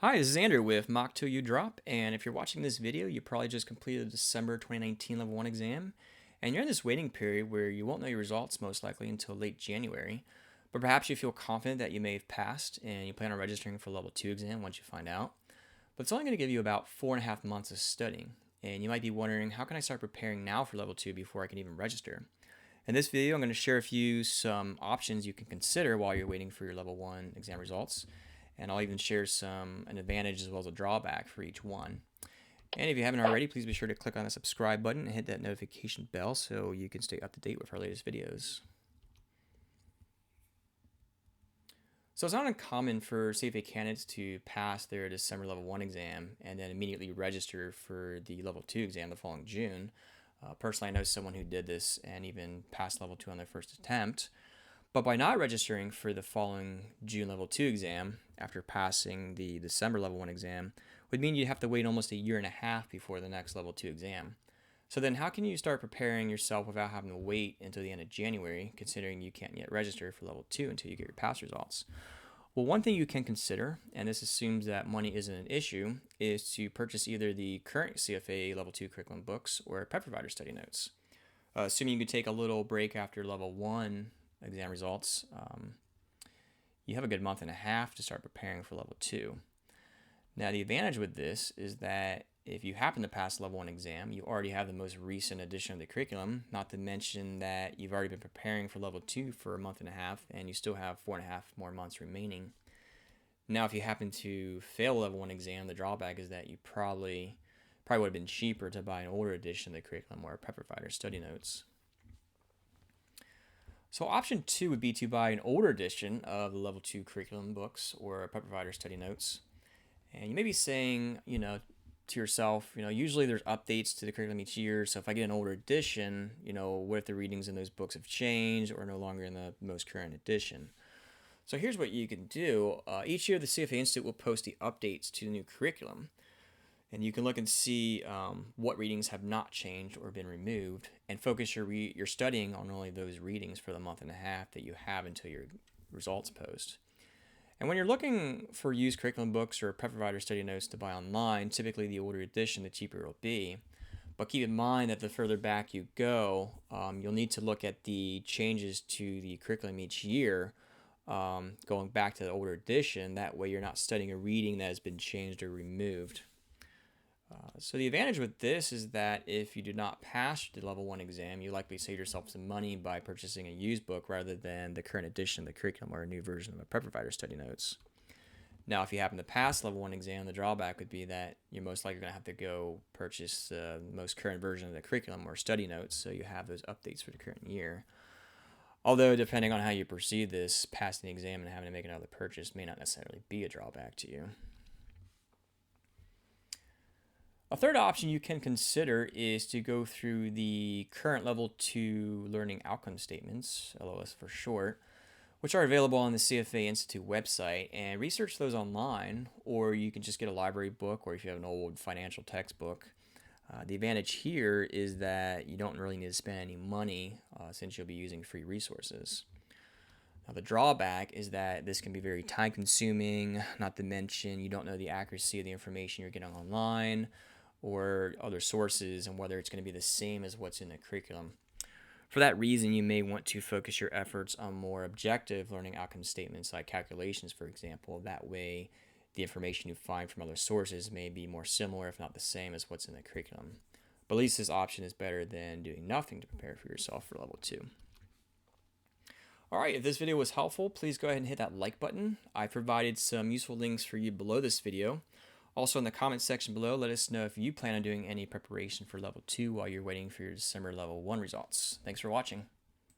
Hi, this is Andrew with Mock Till You Drop, and if you're watching this video, you probably just completed the December 2019 Level 1 exam, and you're in this waiting period where you won't know your results most likely until late January, but perhaps you feel confident that you may have passed and you plan on registering for Level 2 exam once you find out. But it's only going to give you about 4.5 months of studying, and you might be wondering, how can I start preparing now for Level 2 before I can even register? In this video, I'm going to share with you some options you can consider while you're waiting for your Level 1 exam results. And I'll even share an advantage as well as a drawback for each one. And if you haven't already, please be sure to click on the subscribe button and hit that notification bell so you can stay up to date with our latest videos. So it's not uncommon for CFA candidates to pass their December Level 1 exam and then immediately register for the Level 2 exam the following June. Personally, I know someone who did this and even passed Level 2 on their first attempt. But by not registering for the following June Level 2 exam after passing the December Level 1 exam would mean you'd have to wait almost a year and a half before the next Level 2 exam. So then how can you start preparing yourself without having to wait until the end of January, considering you can't yet register for Level 2 until you get your pass results? Well, one thing you can consider, and this assumes that money isn't an issue, is to purchase either the current CFA Level 2 curriculum books or Prep Provider study notes. Assuming you could take a little break after Level 1 exam results, you have a good month and a half to start preparing for Level 2. Now, the advantage with this is that if you happen to pass Level 1 exam, you already have the most recent edition of the curriculum, not to mention that you've already been preparing for Level 2 for a month and a half, and you still have 4.5 more months remaining. Now, if you happen to fail Level 1 exam, the drawback is that you probably would have been cheaper to buy an older edition of the curriculum or Prep Provider study notes. So option 2 would be to buy an older edition of the Level 2 curriculum books or Prep Provider study notes. And you may be saying, to yourself, usually there's updates to the curriculum each year. So if I get an older edition, what if the readings in those books have changed or are no longer in the most current edition? So here's what you can do. Each year the CFA Institute will post the updates to the new curriculum. And you can look and see what readings have not changed or been removed, and focus your studying on only those readings for the month and a half that you have until your results post. And when you're looking for used curriculum books or Prep Provider study notes to buy online, typically the older edition, the cheaper it will be. But keep in mind that the further back you go, you'll need to look at the changes to the curriculum each year, going back to the older edition. That way you're not studying a reading that has been changed or removed. So the advantage with this is that if you do not pass the Level 1 exam, you likely save yourself some money by purchasing a used book rather than the current edition of the curriculum or a new version of a Prep Provider study notes. Now, if you happen to pass Level 1 exam, the drawback would be that you're most likely going to have to go purchase the most current version of the curriculum or study notes, so you have those updates for the current year. Although, depending on how you perceive this, passing the exam and having to make another purchase may not necessarily be a drawback to you. A third option you can consider is to go through the current Level 2 Learning Outcome Statements, LOS for short, which are available on the CFA Institute website, and research those online, or you can just get a library book, or if you have an old financial textbook. The advantage here is that you don't really need to spend any money since you'll be using free resources. Now, the drawback is that this can be very time-consuming, not to mention you don't know the accuracy of the information you're getting online or other sources and whether it's going to be the same as what's in the curriculum. For that reason, you may want to focus your efforts on more objective learning outcome statements like calculations, for example. That way, the information you find from other sources may be more similar, if not the same, as what's in the curriculum. But at least this option is better than doing nothing to prepare for yourself for Level 2. Alright, if this video was helpful, please go ahead and hit that like button. I provided some useful links for you below this video. Also, in the comments section below, let us know if you plan on doing any preparation for Level 2 while you're waiting for your December Level 1 results. Thanks for watching.